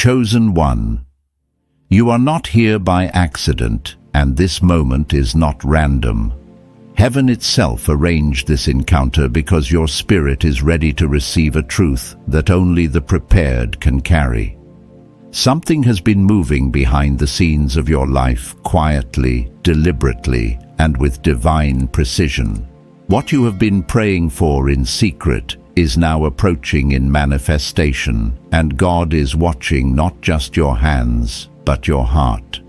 Chosen one. You are not here by accident, and this moment is not random. Heaven itself arranged this encounter because your spirit is ready to receive a truth that only the prepared can carry. Something has been moving behind the scenes of your life, quietly, deliberately, and with divine precision. What you have been praying for in secret is now approaching in manifestation, and God is watching not just your hands, but your heart.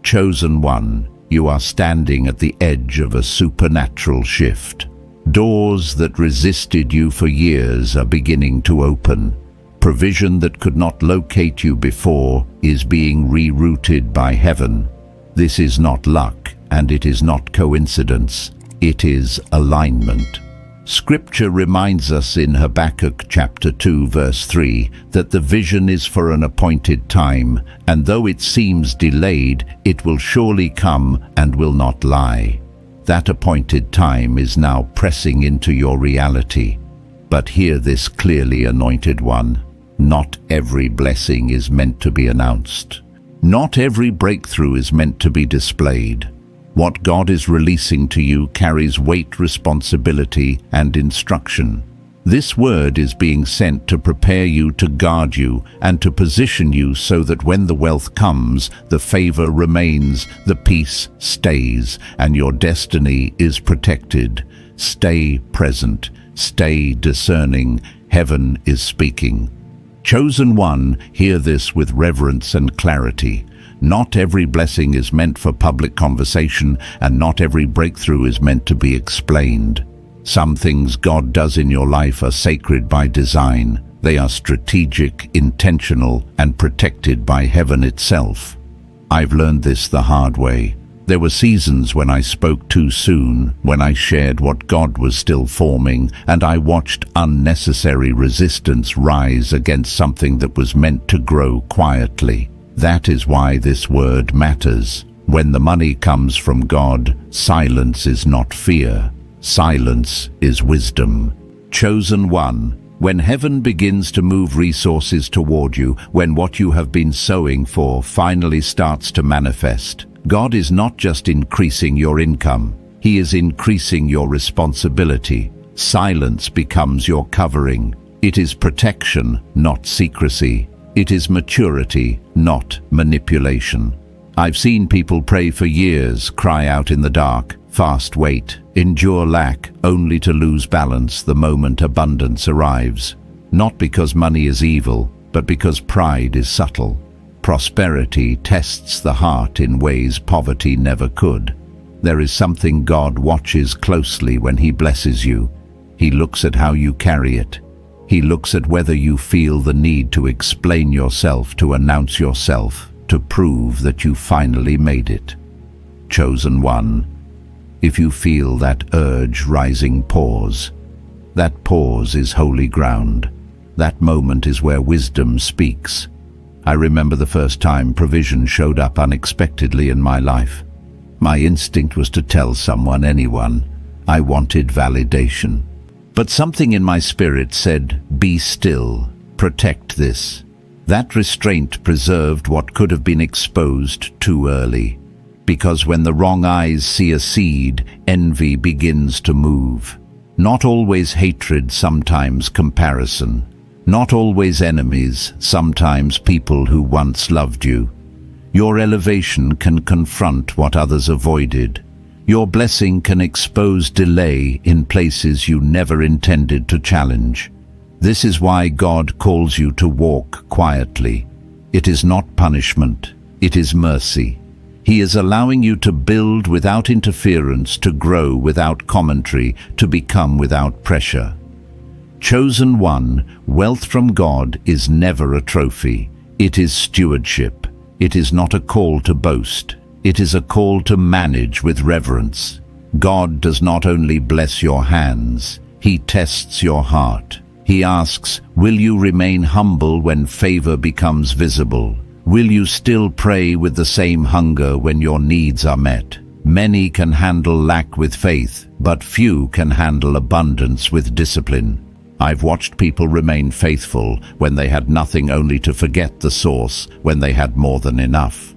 Chosen one, you are standing at the edge of a supernatural shift. Doors that resisted you for years are beginning to open. Provision that could not locate you before is being rerouted by heaven. This is not luck, and it is not coincidence. It is alignment. Scripture reminds us in Habakkuk chapter 2 verse 3 that the vision is for an appointed time, and though it seems delayed, it will surely come and will not lie. That appointed time is now pressing into your reality. But hear this clearly, anointed one. Not every blessing is meant to be announced. Not every breakthrough is meant to be displayed. What God is releasing to you carries weight, responsibility, and instruction. This word is being sent to prepare you, to guard you, and to position you so that when the wealth comes, the favor remains, the peace stays, and your destiny is protected. Stay present. Stay discerning. Heaven is speaking. Chosen one, hear this with reverence and clarity. Not every blessing is meant for public conversation, and not every breakthrough is meant to be explained. Some things God does in your life are sacred by design. They are strategic, intentional, and protected by heaven itself. I've learned this the hard way. There were seasons when I spoke too soon, when I shared what God was still forming, and I watched unnecessary resistance rise against something that was meant to grow quietly. That is why this word matters. When the money comes from God, silence is not fear. Silence is wisdom. Chosen one, when heaven begins to move resources toward you, when what you have been sowing for finally starts to manifest, God is not just increasing your income, He is increasing your responsibility. Silence becomes your covering. It is protection, not secrecy. It is maturity, not manipulation. I've seen people pray for years, cry out in the dark, fast wait, endure lack, only to lose balance the moment abundance arrives. Not because money is evil, but because pride is subtle. Prosperity tests the heart in ways poverty never could. There is something God watches closely when He blesses you. He looks at how you carry it. He looks at whether you feel the need to explain yourself, to announce yourself, to prove that you finally made it. Chosen one, if you feel that urge rising, pause. That pause is holy ground. That moment is where wisdom speaks. I remember the first time provision showed up unexpectedly in my life. My instinct was to tell someone, anyone. I wanted validation. But something in my spirit said, be still, protect this. That restraint preserved what could have been exposed too early. Because when the wrong eyes see a seed, envy begins to move. Not always hatred, sometimes comparison. Not always enemies, sometimes people who once loved you. Your elevation can confront what others avoided. Your blessing can expose delay in places you never intended to challenge. This is why God calls you to walk quietly. It is not punishment, it is mercy. He is allowing you to build without interference, to grow without commentary, to become without pressure. Chosen one, wealth from God is never a trophy. It is stewardship. It is not a call to boast. It is a call to manage with reverence. God does not only bless your hands, He tests your heart. He asks, will you remain humble when favor becomes visible? Will you still pray with the same hunger when your needs are met? Many can handle lack with faith, but few can handle abundance with discipline. I've watched people remain faithful when they had nothing, only to forget the source when they had more than enough.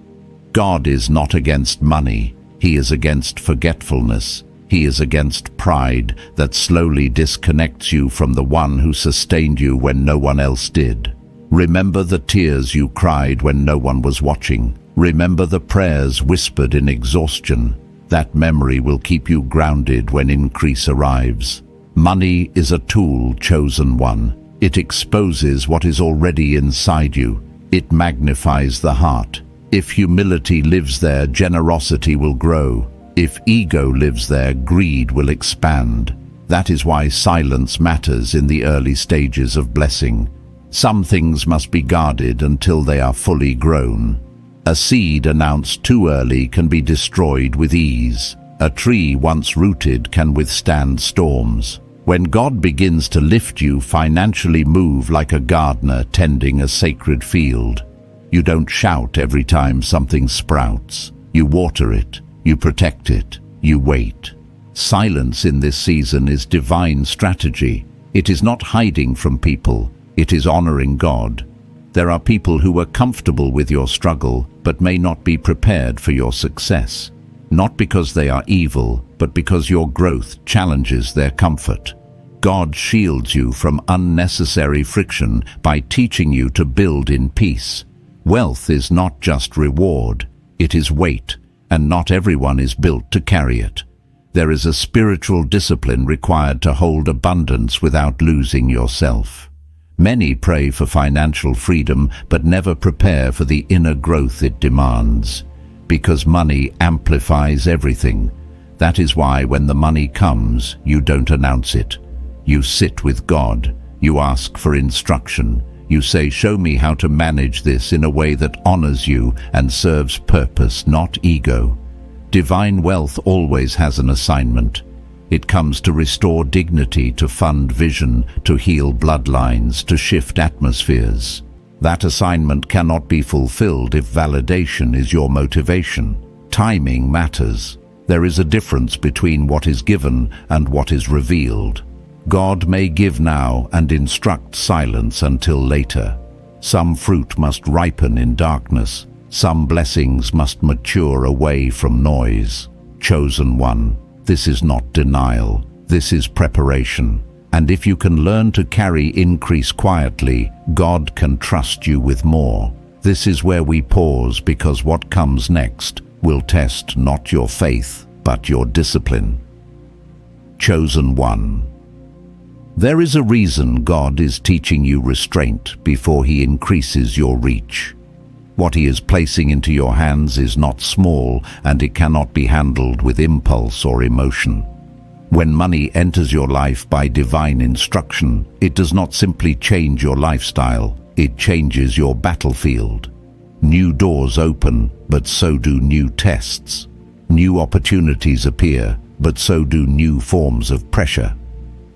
God is not against money. He is against forgetfulness. He is against pride that slowly disconnects you from the one who sustained you when no one else did. Remember the tears you cried when no one was watching. Remember the prayers whispered in exhaustion. That memory will keep you grounded when increase arrives. Money is a tool, chosen one. It exposes what is already inside you. It magnifies the heart. If humility lives there, generosity will grow. If ego lives there, greed will expand. That is why silence matters in the early stages of blessing. Some things must be guarded until they are fully grown. A seed announced too early can be destroyed with ease. A tree once rooted can withstand storms. When God begins to lift you, financially move like a gardener tending a sacred field. You don't shout every time something sprouts. You water it, you protect it, you wait. Silence in this season is divine strategy. It is not hiding from people, it is honoring God. There are people who are comfortable with your struggle but may not be prepared for your success. Not because they are evil, but because your growth challenges their comfort. God shields you from unnecessary friction by teaching you to build in peace. Wealth is not just reward, it is weight, and not everyone is built to carry it. There is a spiritual discipline required to hold abundance without losing yourself. Many pray for financial freedom but never prepare for the inner growth it demands. Because money amplifies everything. That is why when the money comes, you don't announce it. You sit with God. You ask for instruction. You say, "Show me how to manage this in a way that honors you and serves purpose, not ego." Divine wealth always has an assignment. It comes to restore dignity, to fund vision, to heal bloodlines, to shift atmospheres. That assignment cannot be fulfilled if validation is your motivation. Timing matters. There is a difference between what is given and what is revealed. God may give now and instruct silence until later. Some fruit must ripen in darkness. Some blessings must mature away from noise. Chosen one, this is not denial. This is preparation. And if you can learn to carry increase quietly, God can trust you with more. This is where we pause, because what comes next will test not your faith, but your discipline. Chosen one. There is a reason God is teaching you restraint before He increases your reach. What He is placing into your hands is not small, and it cannot be handled with impulse or emotion. When money enters your life by divine instruction, it does not simply change your lifestyle, it changes your battlefield. New doors open, but so do new tests. New opportunities appear, but so do new forms of pressure.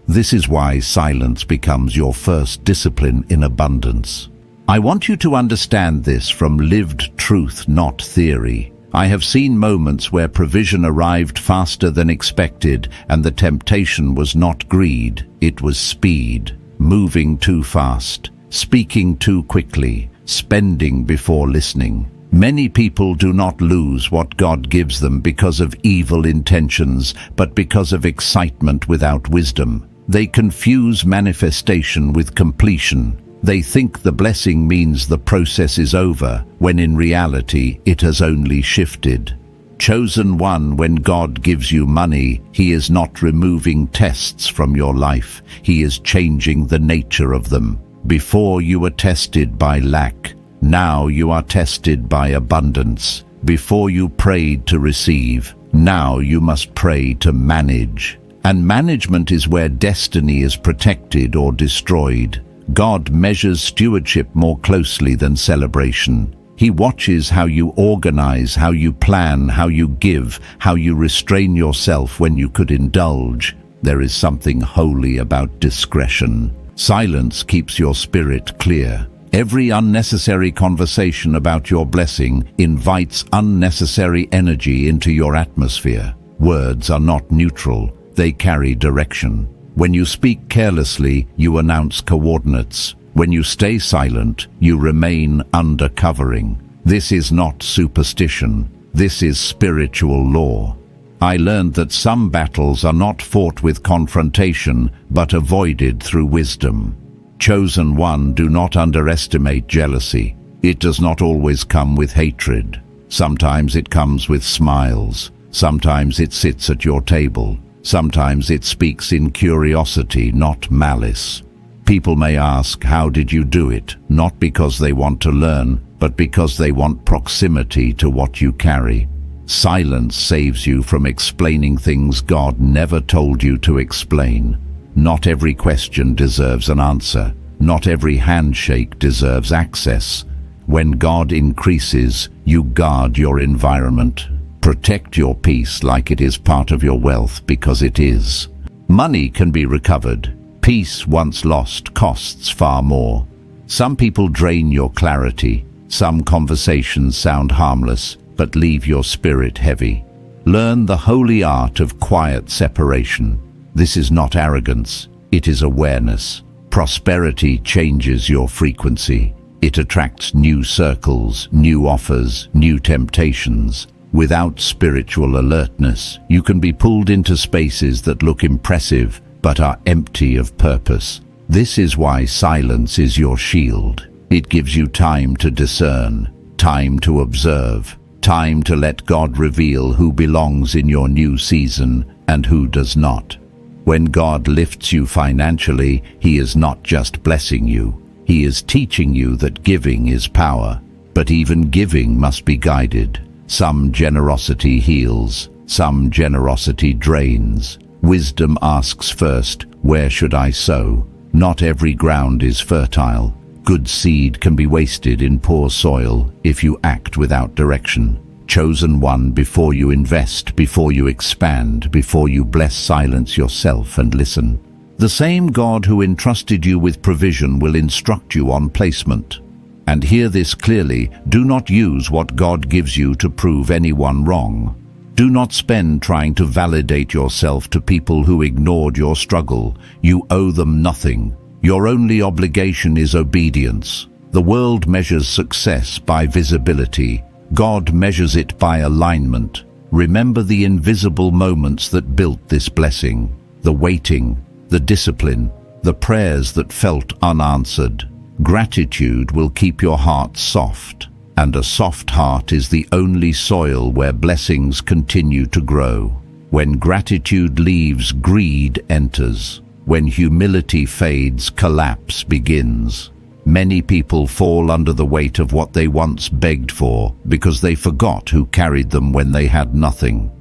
This is why silence becomes your first discipline in abundance. I want you to understand this from lived truth, not theory. I have seen moments where provision arrived faster than expected, and the temptation was not greed, it was speed. Moving too fast, speaking too quickly, spending before listening. Many people do not lose what God gives them because of evil intentions, but because of excitement without wisdom. They confuse manifestation with completion. They think the blessing means the process is over, when in reality it has only shifted. Chosen one, when God gives you money, He is not removing tests from your life. He is changing the nature of them. Before you were tested by lack, now you are tested by abundance. Before you prayed to receive, now you must pray to manage. And management is where destiny is protected or destroyed. God measures stewardship more closely than celebration. He watches how you organize, how you plan, how you give, how you restrain yourself when you could indulge. There is something holy about discretion. Silence keeps your spirit clear. Every unnecessary conversation about your blessing invites unnecessary energy into your atmosphere. Words are not neutral. They carry direction. When you speak carelessly, you announce coordinates. When you stay silent, you remain under covering. This is not superstition. This is spiritual law. I learned that some battles are not fought with confrontation, but avoided through wisdom. Chosen one, do not underestimate jealousy. It does not always come with hatred. Sometimes it comes with smiles. Sometimes it sits at your table. Sometimes it speaks in curiosity, not malice. People may ask, how did you do it? Not because they want to learn, but because they want proximity to what you carry. Silence saves you from explaining things God never told you to explain. Not every question deserves an answer. Not every handshake deserves access. When God increases, you guard your environment. Protect your peace like it is part of your wealth, because it is. Money can be recovered. Peace once lost costs far more. Some people drain your clarity. Some conversations sound harmless, but leave your spirit heavy. Learn the holy art of quiet separation. This is not arrogance, it is awareness. Prosperity changes your frequency. It attracts new circles, new offers, new temptations. Without spiritual alertness, you can be pulled into spaces that look impressive but are empty of purpose. This is why silence is your shield. It gives you time to discern, time to observe, time to let God reveal who belongs in your new season and who does not. When God lifts you financially, He is not just blessing you. He is teaching you that giving is power. But even giving must be guided. Some generosity heals, some generosity drains. Wisdom asks first, where should I sow? Not every ground is fertile. Good seed can be wasted in poor soil if you act without direction. Chosen one, before you invest, before you expand, before you bless, silence yourself and listen. The same God who entrusted you with provision will instruct you on placement. And hear this clearly, do not use what God gives you to prove anyone wrong. Do not spend trying to validate yourself to people who ignored your struggle. You owe them nothing. Your only obligation is obedience. The world measures success by visibility. God measures it by alignment. Remember the invisible moments that built this blessing. The waiting, the discipline, the prayers that felt unanswered. Gratitude will keep your heart soft, and a soft heart is the only soil where blessings continue to grow. When gratitude leaves, greed enters. When humility fades, collapse begins. Many people fall under the weight of what they once begged for because they forgot who carried them when they had nothing.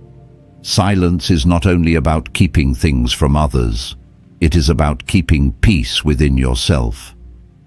Silence is not only about keeping things from others, it is about keeping peace within yourself.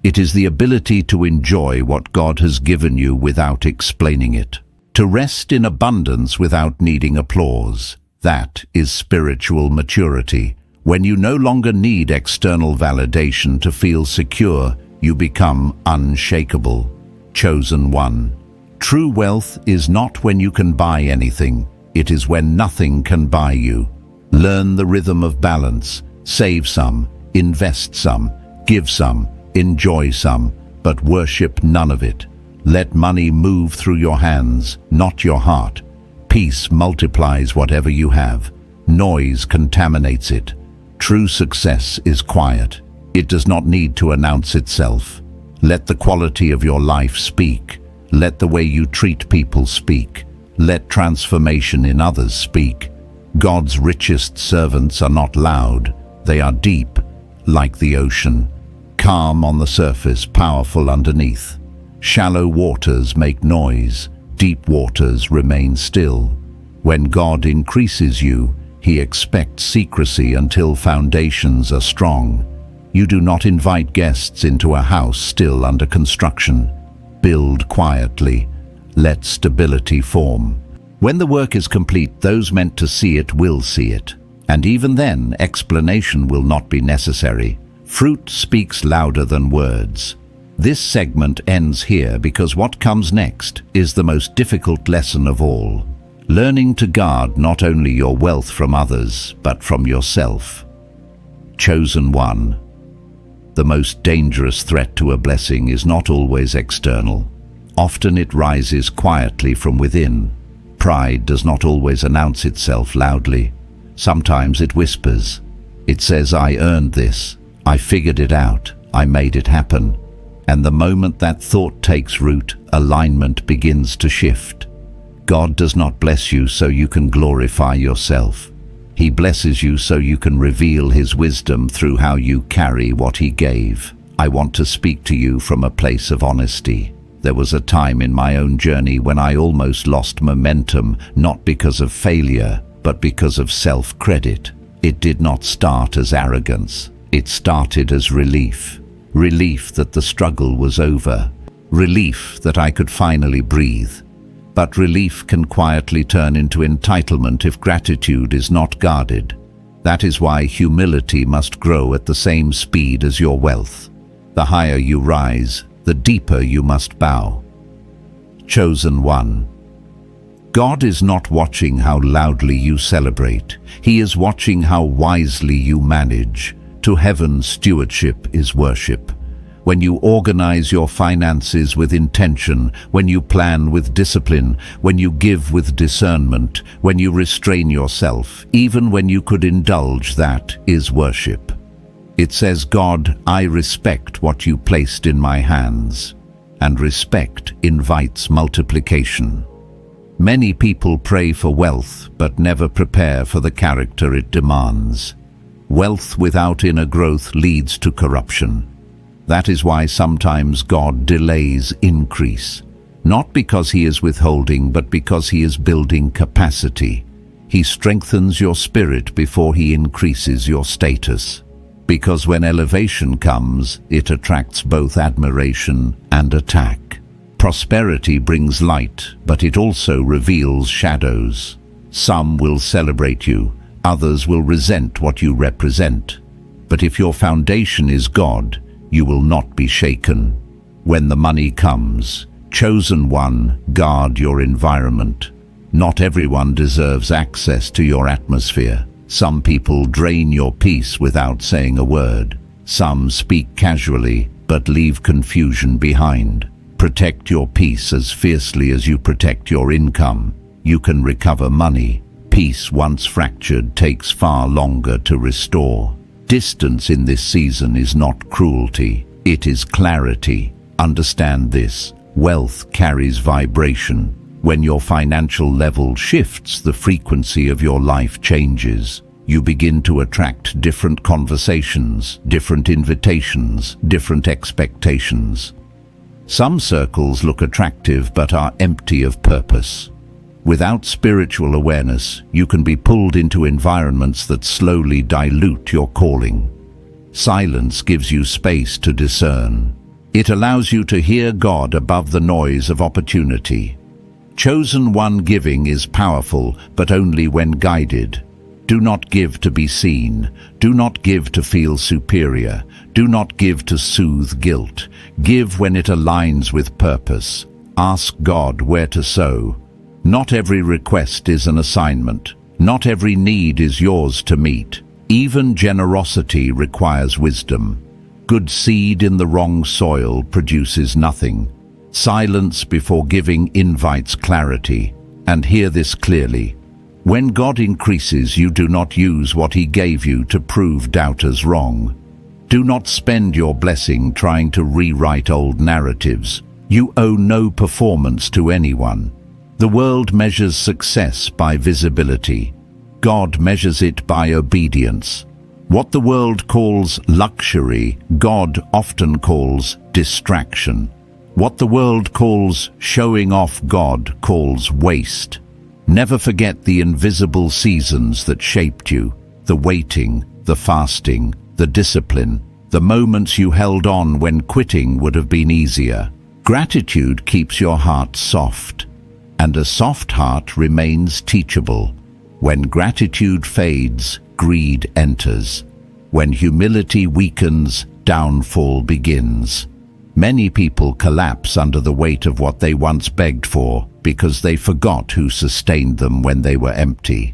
It is the ability to enjoy what God has given you without explaining it. To rest in abundance without needing applause. That is spiritual maturity. When you no longer need external validation to feel secure, you become unshakable. Chosen one. True wealth is not when you can buy anything. It is when nothing can buy you. Learn the rhythm of balance. Save some, invest some, give some, enjoy some, but worship none of it. Let money move through your hands, not your heart. Peace multiplies whatever you have. Noise contaminates it. True success is quiet. It does not need to announce itself. Let the quality of your life speak. Let the way you treat people speak. Let transformation in others speak. God's richest servants are not loud. They are deep, like the ocean. Calm on the surface, powerful underneath. Shallow waters make noise, deep waters remain still. When God increases you, He expects secrecy until foundations are strong. You do not invite guests into a house still under construction. Build quietly. Let stability form. When the work is complete, those meant to see it will see it. And even then, explanation will not be necessary. Fruit speaks louder than words. This segment ends here because what comes next is the most difficult lesson of all. Learning to guard not only your wealth from others, but from yourself. Chosen one. The most dangerous threat to a blessing is not always external. Often it rises quietly from within. Pride does not always announce itself loudly. Sometimes it whispers. It says, "I earned this. I figured it out. I made it happen." And the moment that thought takes root, alignment begins to shift. God does not bless you so you can glorify yourself. He blesses you so you can reveal His wisdom through how you carry what He gave. I want to speak to you from a place of honesty. There was a time in my own journey when I almost lost momentum, not because of failure, but because of self-credit. It did not start as arrogance. It started as relief. Relief that the struggle was over. Relief that I could finally breathe. But relief can quietly turn into entitlement if gratitude is not guarded. That is why humility must grow at the same speed as your wealth. The higher you rise, the deeper you must bow. Chosen one. God is not watching how loudly you celebrate. He is watching how wisely you manage. To heaven, stewardship is worship. When you organize your finances with intention, when you plan with discipline, when you give with discernment, when you restrain yourself, even when you could indulge, that is worship. It says, "God, I respect what you placed in my hands." And respect invites multiplication. Many people pray for wealth, but never prepare for the character it demands. Wealth without inner growth leads to corruption. That is why sometimes God delays increase. Not because He is withholding, but because He is building capacity. He strengthens your spirit before He increases your status. Because when elevation comes, it attracts both admiration and attack. Prosperity brings light, but it also reveals shadows. Some will celebrate you, others will resent what you represent. But if your foundation is God, you will not be shaken. When the money comes, chosen one, guard your environment. Not everyone deserves access to your atmosphere. Some people drain your peace without saying a word. Some speak casually, but leave confusion behind. Protect your peace as fiercely as you protect your income. You can recover money. Peace once fractured takes far longer to restore. Distance in this season is not cruelty, it is clarity. Understand this. Wealth carries vibration. When your financial level shifts, the frequency of your life changes. You begin to attract different conversations, different invitations, different expectations. Some circles look attractive but are empty of purpose. Without spiritual awareness, you can be pulled into environments that slowly dilute your calling. Silence gives you space to discern. It allows you to hear God above the noise of opportunity. Chosen one giving is powerful, but only when guided. Do not give to be seen. Do not give to feel superior. Do not give to soothe guilt. Give when it aligns with purpose. Ask God where to sow. Not every request is an assignment. Not every need is yours to meet. Even generosity requires wisdom. Good seed in the wrong soil produces nothing. Silence before giving invites clarity. And hear this clearly. When God increases, you do not use what He gave you to prove doubters wrong. Do not spend your blessing trying to rewrite old narratives. You owe no performance to anyone. The world measures success by visibility. God measures it by obedience. What the world calls luxury, God often calls distraction. What the world calls showing off, God calls waste. Never forget the invisible seasons that shaped you, the waiting, the fasting, the discipline, the moments you held on when quitting would have been easier. Gratitude keeps your heart soft. And a soft heart remains teachable. When gratitude fades, greed enters. When humility weakens, downfall begins. Many people collapse under the weight of what they once begged for because they forgot who sustained them when they were empty.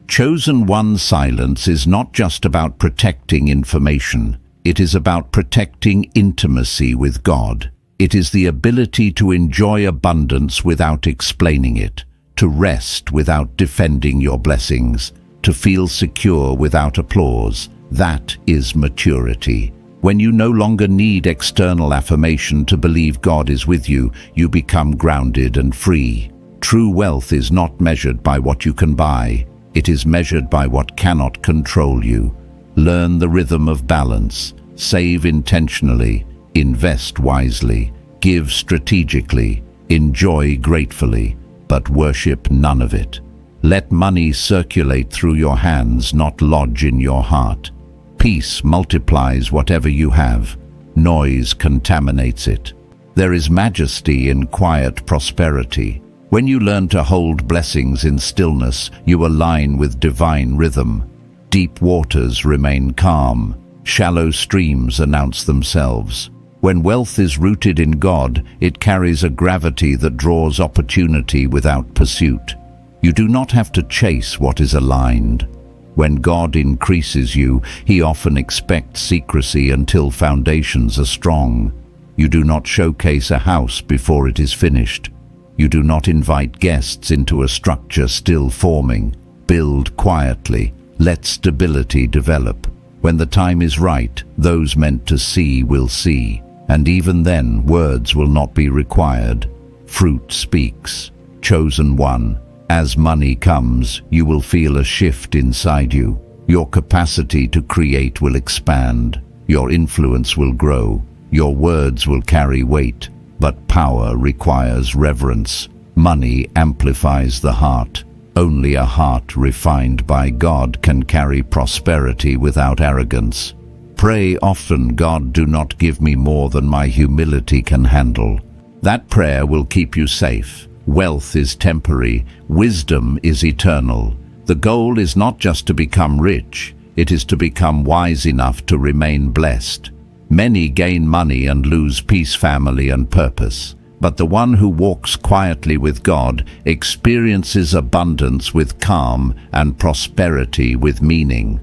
Chosen one silence is not just about protecting information. It is about protecting intimacy with God. It is the ability to enjoy abundance without explaining it, to rest without defending your blessings, to feel secure without applause. That is maturity. When you no longer need external affirmation to believe God is with you, you become grounded and free. True wealth is not measured by what you can buy. It is measured by what cannot control you. Learn the rhythm of balance. Save intentionally. Invest wisely. Give strategically. Enjoy gratefully. But worship none of it. Let money circulate through your hands, not lodge in your heart. Peace multiplies whatever you have. Noise contaminates it. There is majesty in quiet prosperity. When you learn to hold blessings in stillness, you align with divine rhythm. Deep waters remain calm. Shallow streams announce themselves. When wealth is rooted in God, it carries a gravity that draws opportunity without pursuit. You do not have to chase what is aligned. When God increases you, He often expects secrecy until foundations are strong. You do not showcase a house before it is finished. You do not invite guests into a structure still forming. Build quietly. Let stability develop. When the time is right, those meant to see will see. And even then, words will not be required. Fruit speaks. Chosen one. As money comes, you will feel a shift inside you. Your capacity to create will expand. Your influence will grow. Your words will carry weight. But power requires reverence. Money amplifies the heart. Only a heart refined by God can carry prosperity without arrogance. Pray often, God, do not give me more than my humility can handle. That prayer will keep you safe. Wealth is temporary. Wisdom is eternal. The goal is not just to become rich. It is to become wise enough to remain blessed. Many gain money and lose peace, family, and purpose. But the one who walks quietly with God experiences abundance with calm and prosperity with meaning.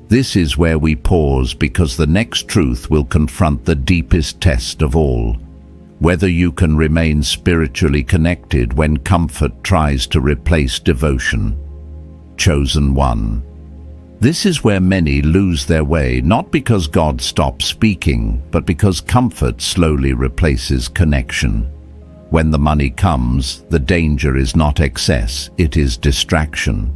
This is where we pause, because the next truth will confront the deepest test of all. Whether you can remain spiritually connected when comfort tries to replace devotion. Chosen one. This is where many lose their way, not because God stops speaking, but because comfort slowly replaces connection. When the money comes, the danger is not excess, it is distraction.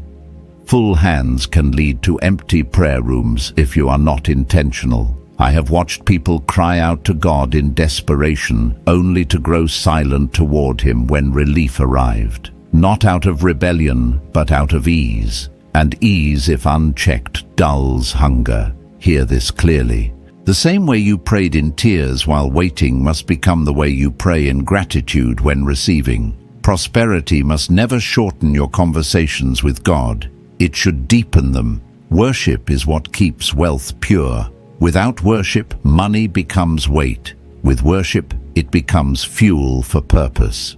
Full hands can lead to empty prayer rooms if you are not intentional. I have watched people cry out to God in desperation, only to grow silent toward Him when relief arrived. Not out of rebellion, but out of ease. And ease, if unchecked, dulls hunger. Hear this clearly. The same way you prayed in tears while waiting must become the way you pray in gratitude when receiving. Prosperity must never shorten your conversations with God. It should deepen them. Worship is what keeps wealth pure. Without worship, money becomes weight. With worship, it becomes fuel for purpose.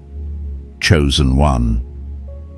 Chosen one.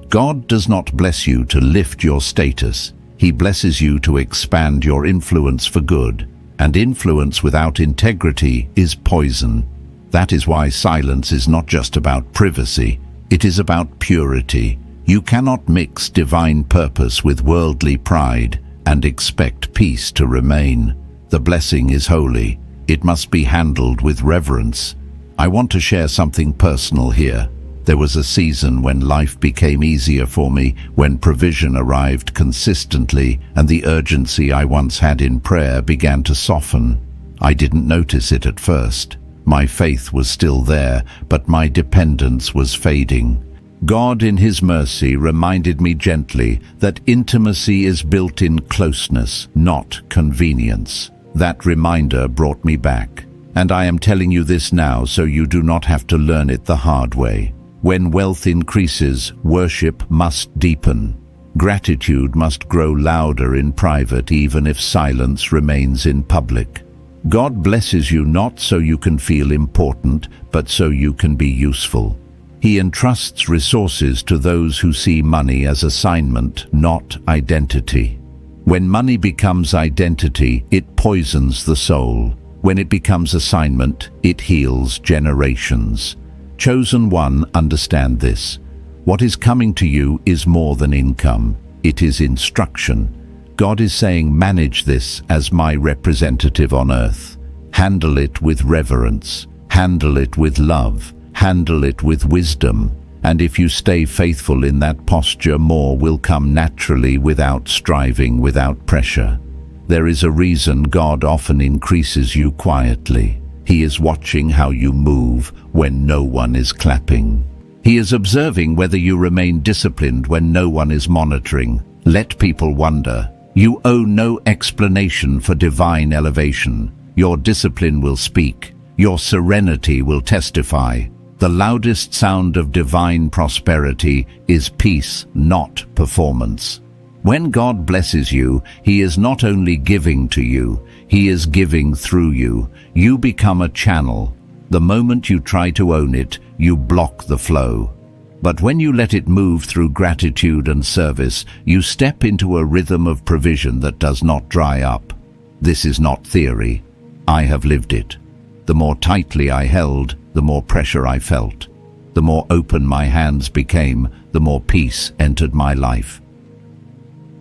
God does not bless you to lift your status. He blesses you to expand your influence for good. And influence without integrity is poison. That is why silence is not just about privacy. It is about purity. You cannot mix divine purpose with worldly pride and expect peace to remain. The blessing is holy. It must be handled with reverence. I want to share something personal here. There was a season when life became easier for me, when provision arrived consistently, and the urgency I once had in prayer began to soften. I didn't notice it at first. My faith was still there, but my dependence was fading. God, in His mercy, reminded me gently that intimacy is built in closeness, not convenience. That reminder brought me back. And I am telling you this now so you do not have to learn it the hard way. When wealth increases, worship must deepen. Gratitude must grow louder in private, even if silence remains in public. God blesses you not so you can feel important, but so you can be useful. He entrusts resources to those who see money as assignment, not identity. When money becomes identity, it poisons the soul. When it becomes assignment, it heals generations. Chosen one, understand this. What is coming to you is more than income. It is instruction. God is saying, manage this as my representative on earth. Handle it with reverence. Handle it with love. Handle it with wisdom. And if you stay faithful in that posture, more will come naturally, without striving, without pressure. There is a reason God often increases you quietly. He is watching how you move when no one is clapping. He is observing whether you remain disciplined when no one is monitoring. Let people wonder. You owe no explanation for divine elevation. Your discipline will speak. Your serenity will testify. The loudest sound of divine prosperity is peace, not performance. When God blesses you, He is not only giving to you, He is giving through you. You become a channel. The moment you try to own it, you block the flow. But when you let it move through gratitude and service, you step into a rhythm of provision that does not dry up. This is not theory. I have lived it. The more tightly I held, the more pressure I felt. The more open my hands became, the more peace entered my life.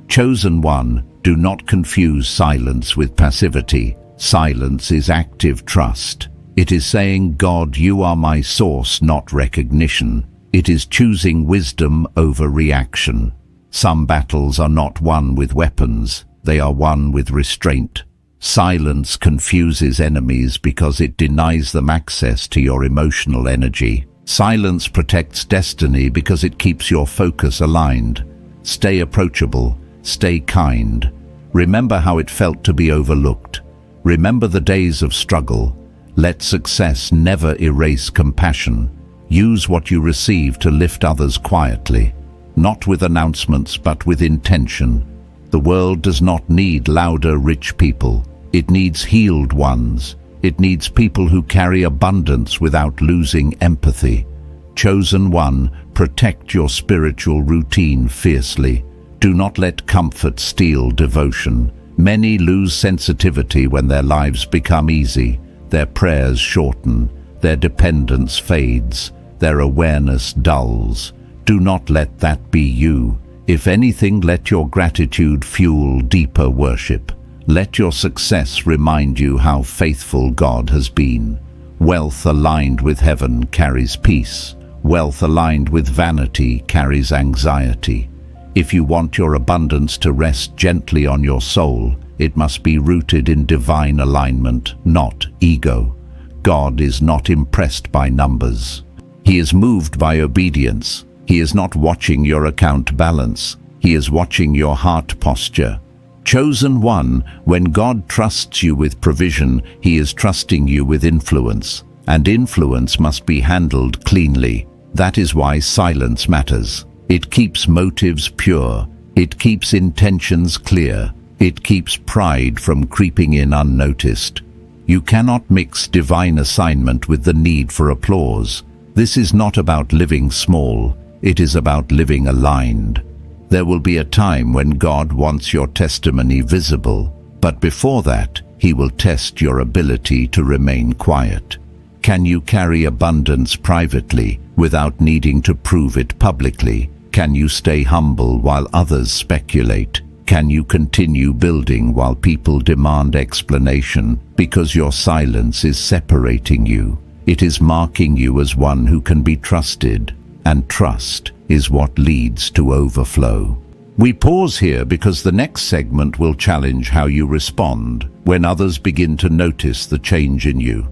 Chosen one, do not confuse silence with passivity. Silence is active trust. It is saying, God, you are my source, not recognition. It is choosing wisdom over reaction. Some battles are not won with weapons, they are won with restraint. Silence confuses enemies because it denies them access to your emotional energy. Silence protects destiny because it keeps your focus aligned. Stay approachable. Stay kind. Remember how it felt to be overlooked. Remember the days of struggle. Let success never erase compassion. Use what you receive to lift others quietly, not with announcements but with intention. The world does not need louder, rich people. It needs healed ones. It needs people who carry abundance without losing empathy. Chosen one, protect your spiritual routine fiercely. Do not let comfort steal devotion. Many lose sensitivity when their lives become easy. Their prayers shorten. Their dependence fades. Their awareness dulls. Do not let that be you. If anything, let your gratitude fuel deeper worship. Let your success remind you how faithful God has been. Wealth aligned with heaven carries peace. Wealth aligned with vanity carries anxiety. If you want your abundance to rest gently on your soul, it must be rooted in divine alignment, not ego. God is not impressed by numbers. He is moved by obedience. He is not watching your account balance. He is watching your heart posture. Chosen one, when God trusts you with provision, He is trusting you with influence. And influence must be handled cleanly. That is why silence matters. It keeps motives pure. It keeps intentions clear. It keeps pride from creeping in unnoticed. You cannot mix divine assignment with the need for applause. This is not about living small. It is about living aligned. There will be a time when God wants your testimony visible, but before that, He will test your ability to remain quiet. Can you carry abundance privately without needing to prove it publicly? Can you stay humble while others speculate? Can you continue building while people demand explanation? Because your silence is separating you. It is marking you as one who can be trusted, and trust is what leads to overflow. We pause here because the next segment will challenge how you respond when others begin to notice the change in you.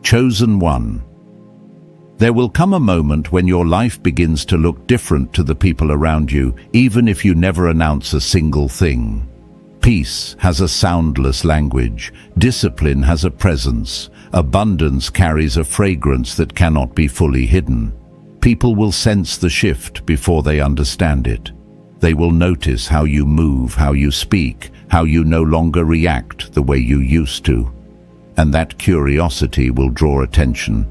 Chosen one. There will come a moment when your life begins to look different to the people around you, even if you never announce a single thing. Peace has a soundless language. Discipline has a presence. Abundance carries a fragrance that cannot be fully hidden. People will sense the shift before they understand it. They will notice how you move, how you speak, how you no longer react the way you used to. And that curiosity will draw attention.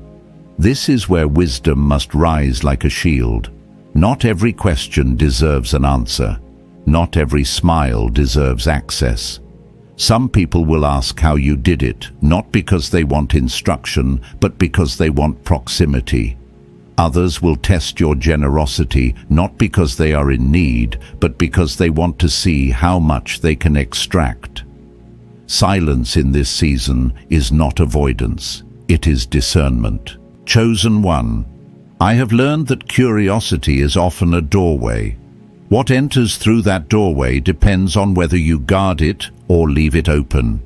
This is where wisdom must rise like a shield. Not every question deserves an answer. Not every smile deserves access. Some people will ask how you did it, not because they want instruction, but because they want proximity. Others will test your generosity, not because they are in need, but because they want to see how much they can extract. Silence in this season is not avoidance, it is discernment. Chosen one, I have learned that curiosity is often a doorway. What enters through that doorway depends on whether you guard it or leave it open.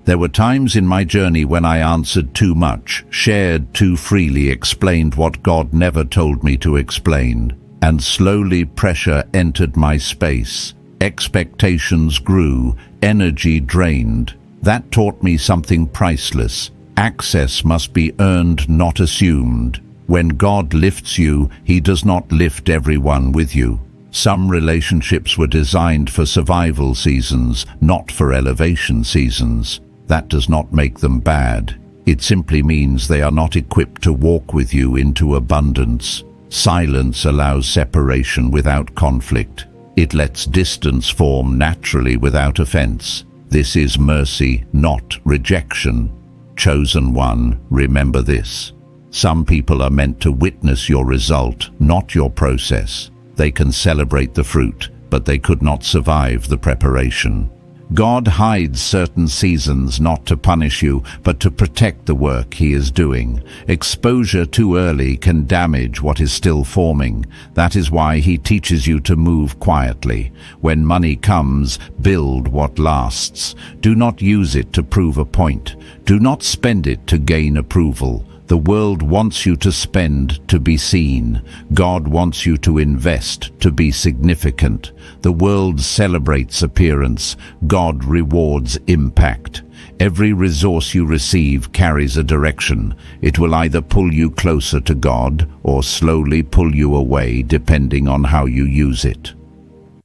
There were times in my journey when I answered too much, shared too freely, explained what God never told me to explain, and slowly pressure entered my space. Expectations grew, energy drained. That taught me something priceless. Access must be earned, not assumed. When God lifts you, He does not lift everyone with you. Some relationships were designed for survival seasons, not for elevation seasons. That does not make them bad. It simply means they are not equipped to walk with you into abundance. Silence allows separation without conflict. It lets distance form naturally without offense. This is mercy, not rejection. Chosen one, remember this. Some people are meant to witness your result, not your process. They can celebrate the fruit, but they could not survive the preparation. God hides certain seasons not to punish you, but to protect the work He is doing. Exposure too early can damage what is still forming. That is why He teaches you to move quietly. When money comes, build what lasts. Do not use it to prove a point. Do not spend it to gain approval. The world wants you to spend to be seen. God wants you to invest to be significant. The world celebrates appearance. God rewards impact. Every resource you receive carries a direction. It will either pull you closer to God or slowly pull you away, depending on how you use it.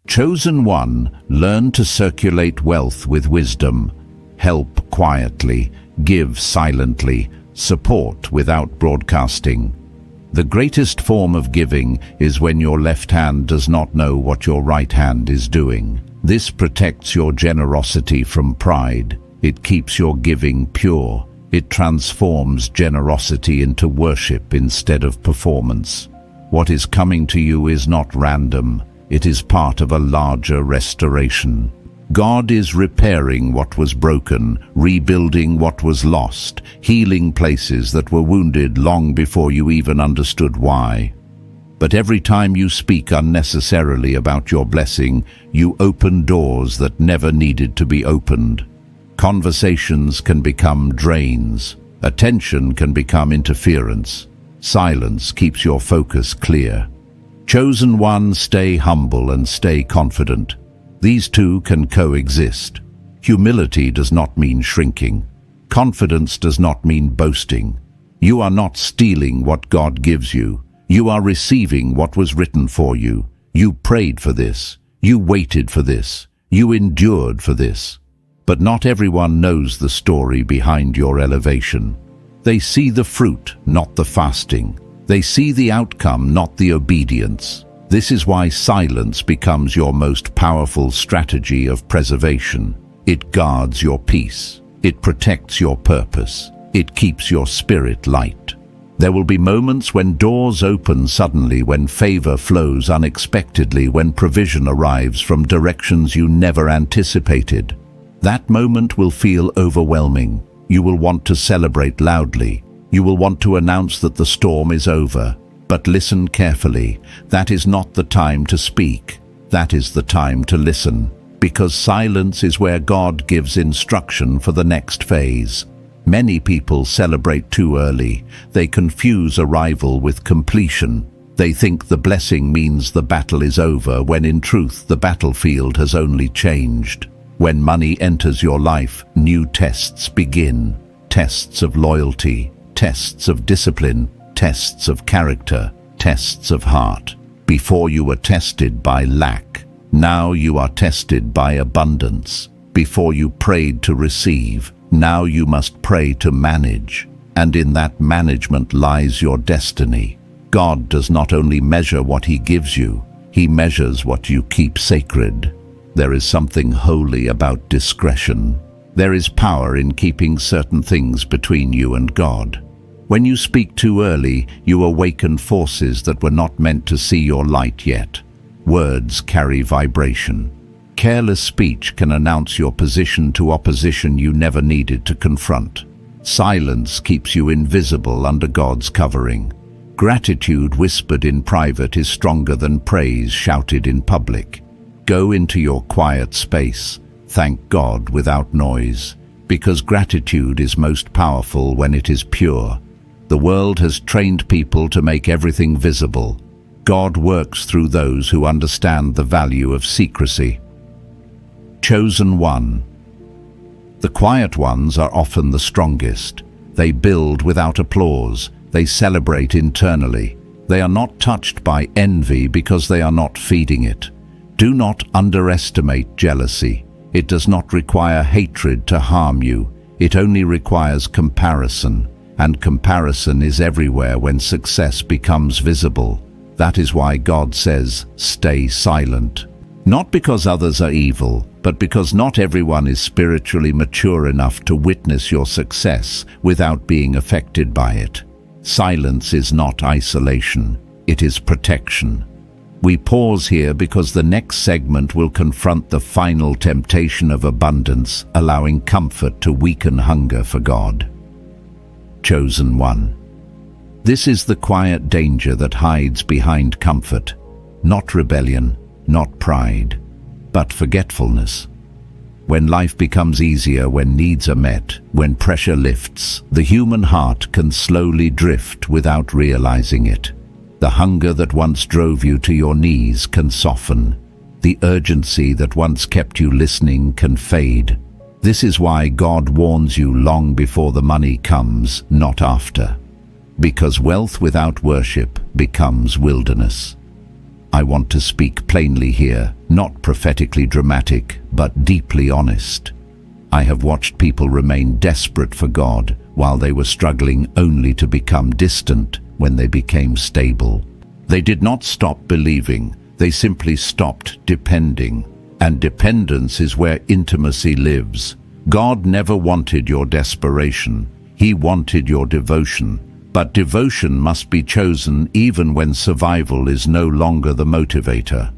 Chosen one, learn to circulate wealth with wisdom. Help quietly, give silently, support without broadcasting. The greatest form of giving is when your left hand does not know what your right hand is doing. This protects your generosity from pride. It keeps your giving pure. It transforms generosity into worship instead of performance. What is coming to you is not random. It is part of a larger restoration. God is repairing what was broken, rebuilding what was lost, healing places that were wounded long before you even understood why. But every time you speak unnecessarily about your blessing, you open doors that never needed to be opened. Conversations can become drains. Attention can become interference. Silence keeps your focus clear. Chosen one, stay humble and stay confident. These two can coexist. Humility does not mean shrinking. Confidence does not mean boasting. You are not stealing what God gives you. You are receiving what was written for you. You prayed for this. You waited for this. You endured for this. But not everyone knows the story behind your elevation. They see the fruit, not the fasting. They see the outcome, not the obedience. This is why silence becomes your most powerful strategy of preservation. It guards your peace. It protects your purpose. It keeps your spirit light. There will be moments when doors open suddenly, when favor flows unexpectedly, when provision arrives from directions you never anticipated. That moment will feel overwhelming. You will want to celebrate loudly. You will want to announce that the storm is over. But listen carefully. That is not the time to speak. That is the time to listen. Because silence is where God gives instruction for the next phase. Many people celebrate too early. They confuse arrival with completion. They think the blessing means the battle is over, when in truth the battlefield has only changed. When money enters your life, new tests begin. Tests of loyalty, tests of discipline, tests of character, tests of heart. Before you were tested by lack, now you are tested by abundance. Before you prayed to receive, now you must pray to manage. and in that management lies your destiny. God does not only measure what He gives you, He measures what you keep sacred. There is something holy about discretion. There is power in keeping certain things between you and God. When you speak too early, you awaken forces that were not meant to see your light yet. Words carry vibration. Careless speech can announce your position to opposition you never needed to confront. Silence keeps you invisible under God's covering. Gratitude whispered in private is stronger than praise shouted in public. Go into your quiet space. Thank God without noise, because gratitude is most powerful when it is pure. The world has trained people to make everything visible. God works through those who understand the value of secrecy. Chosen one. The quiet ones are often the strongest. They build without applause. They celebrate internally. They are not touched by envy because they are not feeding it. Do not underestimate jealousy. It does not require hatred to harm you. It only requires comparison. And comparison is everywhere when success becomes visible. That is why God says, stay silent. Not because others are evil, but because not everyone is spiritually mature enough to witness your success without being affected by it. Silence is not isolation, it is protection. We pause here because the next segment will confront the final temptation of abundance, allowing comfort to weaken hunger for God. Chosen one. This is the quiet danger that hides behind comfort, not rebellion, not pride, but forgetfulness. When life becomes easier, when needs are met, when pressure lifts, the human heart can slowly drift without realizing it. The hunger that once drove you to your knees can soften. The urgency that once kept you listening can fade. This is why God warns you long before the money comes, not after. Because wealth without worship becomes wilderness. I want to speak plainly here, not prophetically dramatic, but deeply honest. I have watched people remain desperate for God while they were struggling only to become distant when they became stable. They did not stop believing, they simply stopped depending. And dependence is where intimacy lives. God never wanted your desperation, He wanted your devotion. But devotion must be chosen even when survival is no longer the motivator.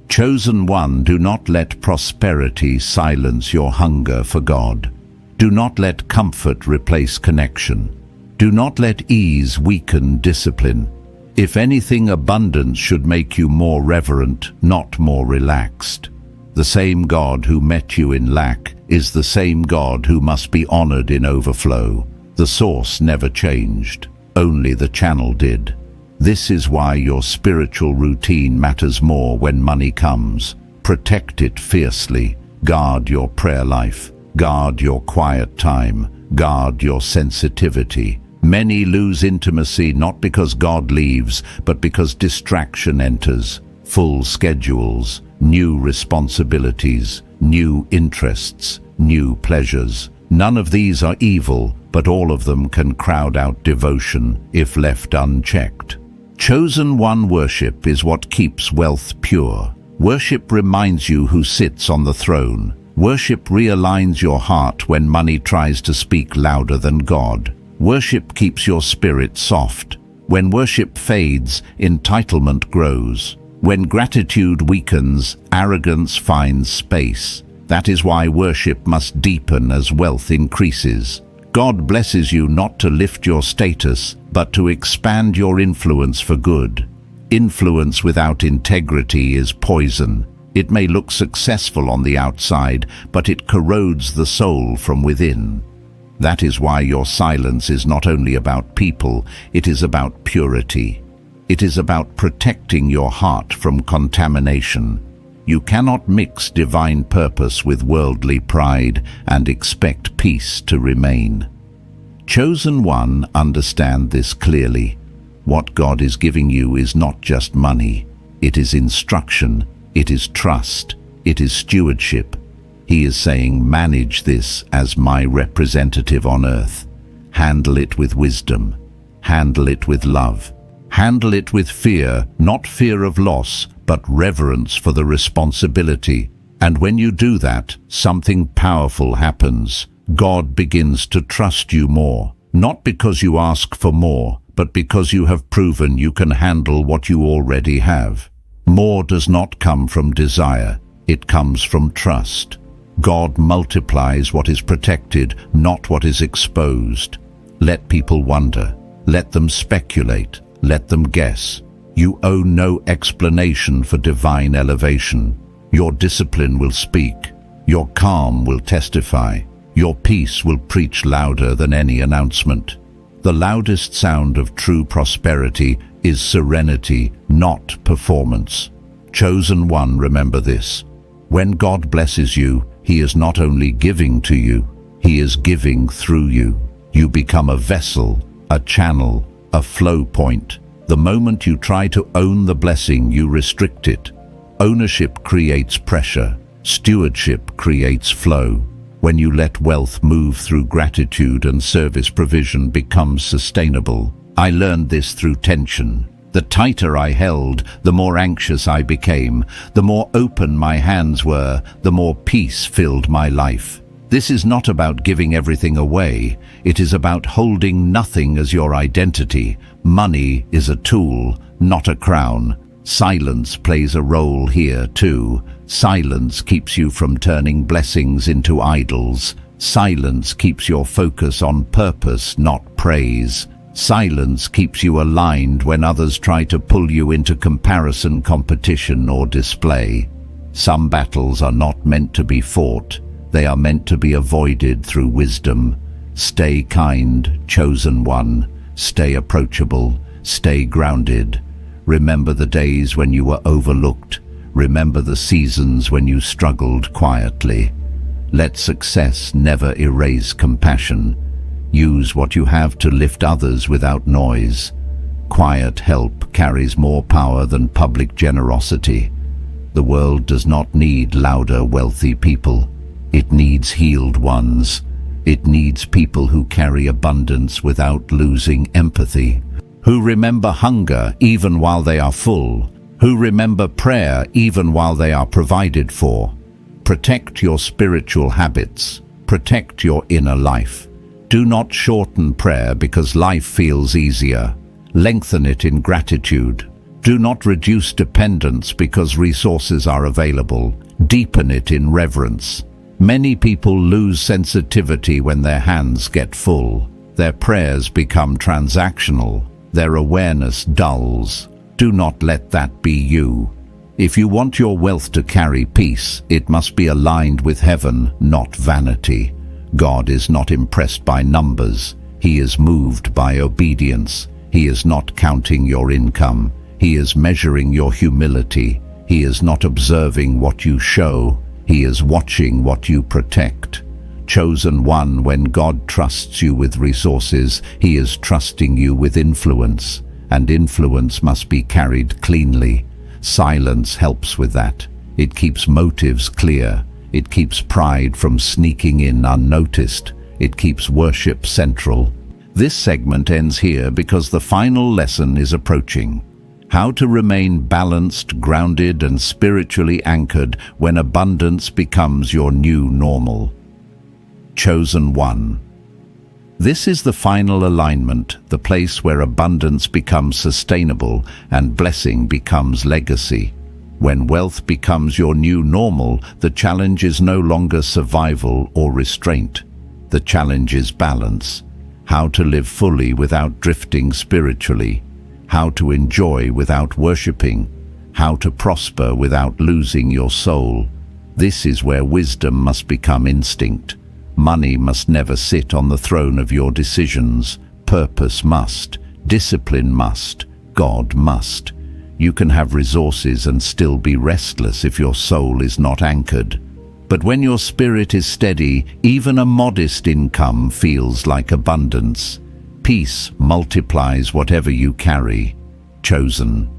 Chosen one, do not let prosperity silence your hunger for God. Do not let comfort replace connection. Do not let ease weaken discipline. If anything, abundance should make you more reverent, not more relaxed. The same God who met you in lack is the same God who must be honored in overflow. The source never changed, only the channel did. This is why your spiritual routine matters more when money comes. Protect it fiercely. Guard your prayer life. Guard your quiet time. Guard your sensitivity. Many lose intimacy not because God leaves, but because distraction enters. Full schedules, new responsibilities, new interests, new pleasures. None of these are evil, but all of them can crowd out devotion if left unchecked. Chosen one worship is what keeps wealth pure. Worship reminds you who sits on the throne. Worship realigns your heart when money tries to speak louder than God. Worship keeps your spirit soft. When worship fades, entitlement grows. When gratitude weakens, arrogance finds space. That is why worship must deepen as wealth increases. God blesses you not to lift your status, but to expand your influence for good. Influence without integrity is poison. It may look successful on the outside, but it corrodes the soul from within. That is why your silence is not only about people, it is about purity. It is about protecting your heart from contamination. You cannot mix divine purpose with worldly pride and expect peace to remain. Chosen one, understand this clearly. What God is giving you is not just money. It is instruction, it is trust, it is stewardship. He is saying, manage this as my representative on earth. Handle it with wisdom. Handle it with love. Handle it with fear, not fear of loss, but reverence for the responsibility. And when you do that, something powerful happens. God begins to trust you more, not because you ask for more, but because you have proven you can handle what you already have. More does not come from desire, it comes from trust. God multiplies what is protected, not what is exposed. Let people wonder. Let them speculate. Let them guess. You owe no explanation for divine elevation. Your discipline will speak. Your calm will testify. Your peace will preach louder than any announcement. The loudest sound of true prosperity is serenity, not performance. Chosen one, remember this. When God blesses you, He is not only giving to you, He is giving through you. You become a vessel, a channel, a flow point. The moment you try to own the blessing, you restrict it. Ownership creates pressure. Stewardship creates flow. When you let wealth move through gratitude and service, provision becomes sustainable. I learned this through tension. The tighter I held, the more anxious I became. The more open my hands were, the more peace filled my life. This is not about giving everything away. It is about holding nothing as your identity. Money is a tool, not a crown. Silence plays a role here too. Silence keeps you from turning blessings into idols. Silence keeps your focus on purpose, not praise. Silence keeps you aligned when others try to pull you into comparison, competition, or display. Some battles are not meant to be fought. They are meant to be avoided through wisdom. Stay kind, chosen one. Stay approachable. Stay grounded. Remember the days when you were overlooked. Remember the seasons when you struggled quietly. Let success never erase compassion. Use what you have to lift others without noise. Quiet help carries more power than public generosity. The world does not need louder, wealthy people. It needs healed ones. It needs people who carry abundance without losing empathy, who remember hunger even while they are full, who remember prayer even while they are provided for. Protect your spiritual habits. Protect your inner life. Do not shorten prayer because life feels easier. Lengthen it in gratitude. Do not reduce dependence because resources are available. Deepen it in reverence. Many people lose sensitivity when their hands get full. Their prayers become transactional. Their awareness dulls. Do not let that be you. If you want your wealth to carry peace, it must be aligned with heaven, not vanity. God is not impressed by numbers. He is moved by obedience. He is not counting your income. He is measuring your humility. He is not observing what you show. He is watching what you protect. Chosen one, when God trusts you with resources, He is trusting you with influence, and influence must be carried cleanly. Silence helps with that. It keeps motives clear. It keeps pride from sneaking in unnoticed. It keeps worship central. This segment ends here because the final lesson is approaching. How to remain balanced, grounded, and spiritually anchored when abundance becomes your new normal. Chosen one. This is the final alignment, the place where abundance becomes sustainable and blessing becomes legacy. When wealth becomes your new normal, the challenge is no longer survival or restraint. The challenge is balance. How to live fully without drifting spiritually. How to enjoy without worshipping. How to prosper without losing your soul. This is where wisdom must become instinct. Money must never sit on the throne of your decisions. Purpose must. Discipline must. God must. You can have resources and still be restless if your soul is not anchored. But when your spirit is steady, even a modest income feels like abundance. Peace multiplies whatever you carry. Chosen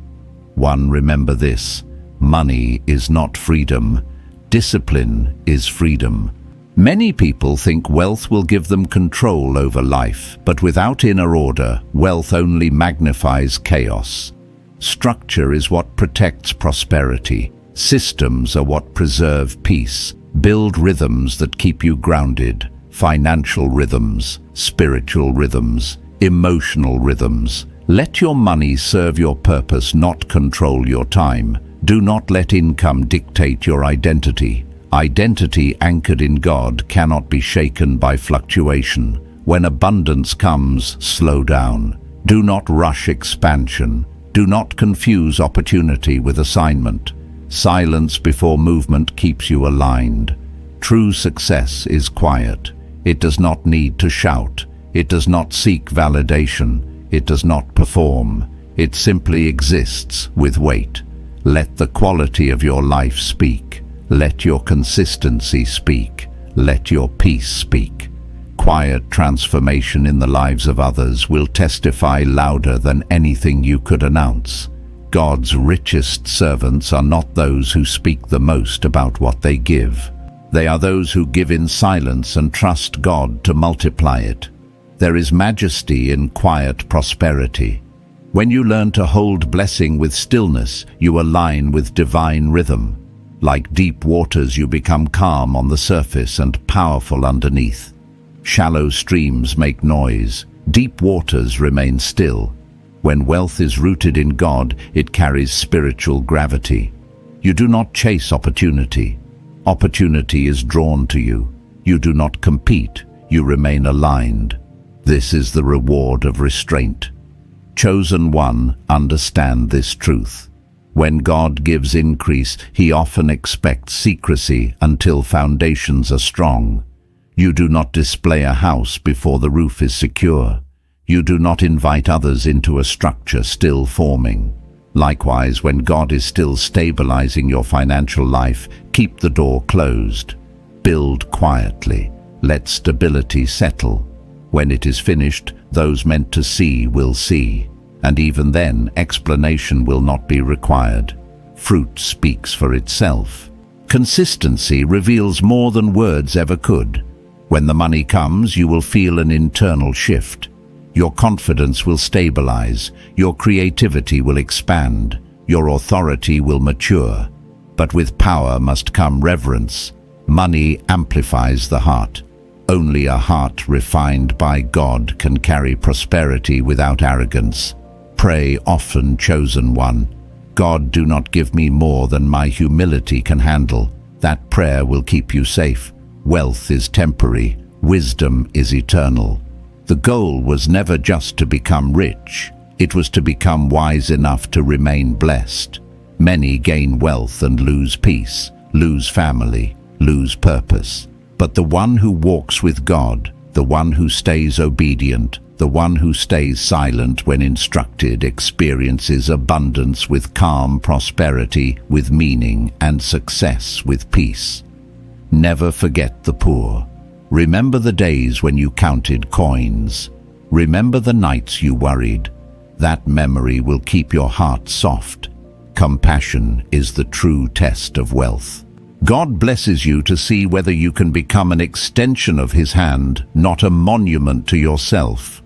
one, remember this. Money is not freedom. Discipline is freedom. Many people think wealth will give them control over life, but without inner order, wealth only magnifies chaos. Structure is what protects prosperity. Systems are what preserve peace. Build rhythms that keep you grounded. Financial rhythms, spiritual rhythms, emotional rhythms. Let your money serve your purpose, not control your time. Do not let income dictate your identity. Identity anchored in God cannot be shaken by fluctuation. When abundance comes, slow down. Do not rush expansion. Do not confuse opportunity with assignment. Silence before movement keeps you aligned. True success is quiet. It does not need to shout. It does not seek validation. It does not perform. It simply exists with weight. Let the quality of your life speak. Let your consistency speak. Let your peace speak. Quiet transformation in the lives of others will testify louder than anything you could announce. God's richest servants are not those who speak the most about what they give. They are those who give in silence and trust God to multiply it. There is majesty in quiet prosperity. When you learn to hold blessing with stillness, you align with divine rhythm. Like deep waters, you become calm on the surface and powerful underneath. Shallow streams make noise. Deep waters remain still. When wealth is rooted in God, it carries spiritual gravity. You do not chase opportunity. Opportunity is drawn to you. You do not compete. You remain aligned. This is the reward of restraint. Chosen one, understand this truth. When God gives increase, He often expects secrecy until foundations are strong. You do not display a house before the roof is secure. You do not invite others into a structure still forming. Likewise, when God is still stabilizing your financial life, keep the door closed. Build quietly. Let stability settle. When it is finished, those meant to see will see. And even then, explanation will not be required. Fruit speaks for itself. Consistency reveals more than words ever could. When the money comes, you will feel an internal shift. Your confidence will stabilize. Your creativity will expand. Your authority will mature. But with power must come reverence. Money amplifies the heart. Only a heart refined by God can carry prosperity without arrogance. Pray often, chosen one. God, do not give me more than my humility can handle. That prayer will keep you safe. Wealth is temporary. Wisdom is eternal. The goal was never just to become rich. It was to become wise enough to remain blessed. Many gain wealth and lose peace, lose family, lose purpose. But the one who walks with God, the one who stays obedient, the one who stays silent when instructed, experiences abundance with calm, prosperity with meaning, and success with peace. Never forget the poor. Remember the days when you counted coins. Remember the nights you worried. That memory will keep your heart soft. Compassion is the true test of wealth. God blesses you to see whether you can become an extension of His hand, not a monument to yourself.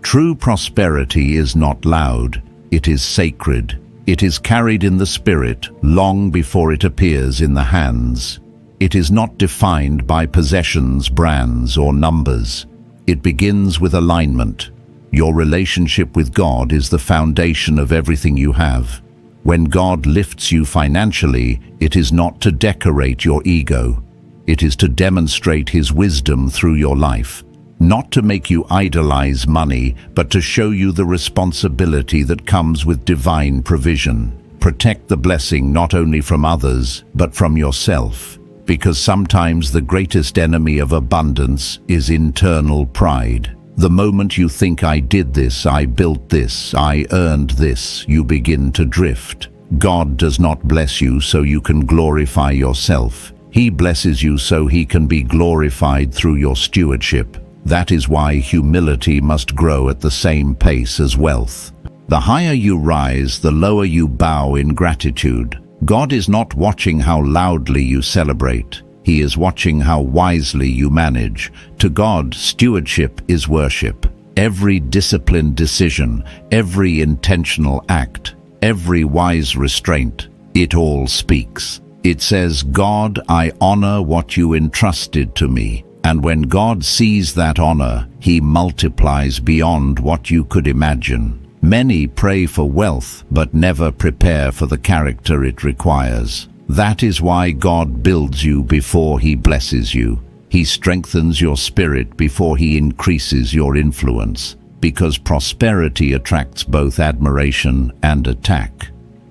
True prosperity is not loud. It is sacred. It is carried in the spirit long before it appears in the hands. It is not defined by possessions, brands, or numbers. It begins with alignment. Your relationship with God is the foundation of everything you have. When God lifts you financially, it is not to decorate your ego. It is to demonstrate His wisdom through your life. Not to make you idolize money, but to show you the responsibility that comes with divine provision. Protect the blessing not only from others, but from yourself. Because sometimes the greatest enemy of abundance is internal pride. The moment you think, I did this, I built this, I earned this, you begin to drift. God does not bless you so you can glorify yourself. He blesses you so He can be glorified through your stewardship. That is why humility must grow at the same pace as wealth. The higher you rise, the lower you bow in gratitude. God is not watching how loudly you celebrate. He is watching how wisely you manage. To God, stewardship is worship. Every disciplined decision, every intentional act, every wise restraint, it all speaks. It says, God, I honor what you entrusted to me. And when God sees that honor, he multiplies beyond what you could imagine. Many pray for wealth, but never prepare for the character it requires. That is why God builds you before he blesses you. He strengthens your spirit before he increases your influence, because prosperity attracts both admiration and attack.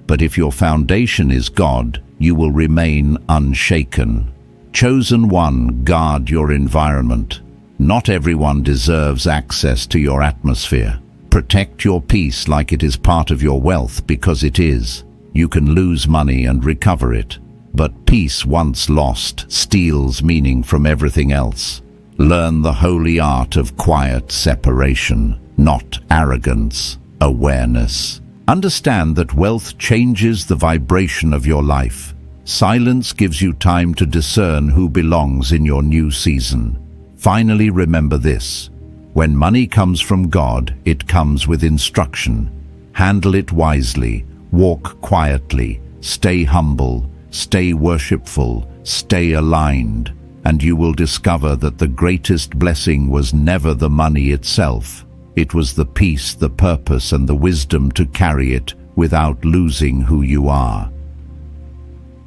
But if your foundation is God, you will remain unshaken. Chosen one, guard your environment. Not everyone deserves access to your atmosphere. Protect your peace like it is part of your wealth, because it is. You can lose money and recover it, but peace once lost steals meaning from everything else. Learn the holy art of quiet separation, not arrogance, awareness. Understand that wealth changes the vibration of your life. Silence gives you time to discern who belongs in your new season. Finally, remember this. When money comes from God, it comes with instruction. Handle it wisely, walk quietly, stay humble, stay worshipful, stay aligned, and you will discover that the greatest blessing was never the money itself. It was the peace, the purpose, and the wisdom to carry it without losing who you are.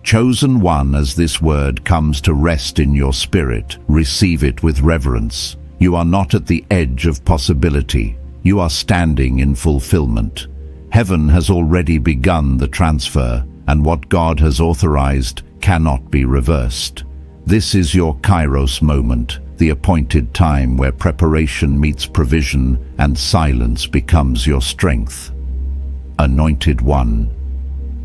Chosen one, as this word comes to rest in your spirit, receive it with reverence. You are not at the edge of possibility. You are standing in fulfillment. Heaven has already begun the transfer, and what God has authorized cannot be reversed. This is your Kairos moment, the appointed time where preparation meets provision and silence becomes your strength. Anointed one.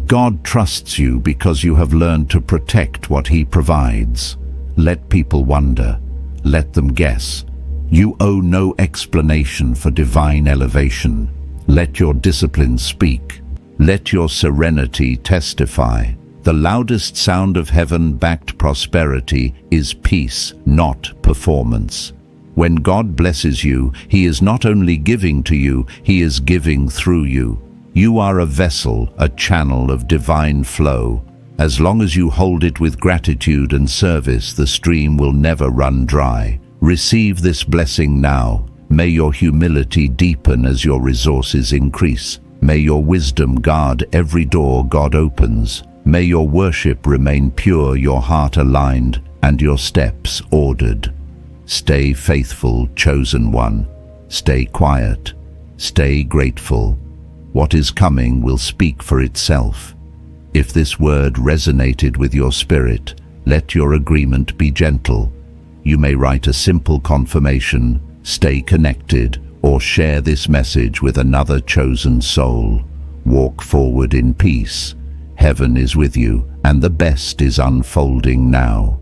God trusts you because you have learned to protect what he provides. Let people wonder. Let them guess. You owe no explanation for divine elevation. Let your discipline speak. Let your serenity testify. The loudest sound of heaven-backed prosperity is peace, not performance. When God blesses you, he is not only giving to you, he is giving through you. You are a vessel, a channel of divine flow. As long as you hold it with gratitude and service, the stream will never run dry. Receive this blessing now. May your humility deepen as your resources increase. May your wisdom guard every door God opens. May your worship remain pure, your heart aligned, and your steps ordered. Stay faithful, chosen one. Stay quiet. Stay grateful. What is coming will speak for itself. If this word resonated with your spirit, let your agreement be gentle. You may write a simple confirmation, stay connected, or share this message with another chosen soul. Walk forward in peace. Heaven is with you, and the best is unfolding now.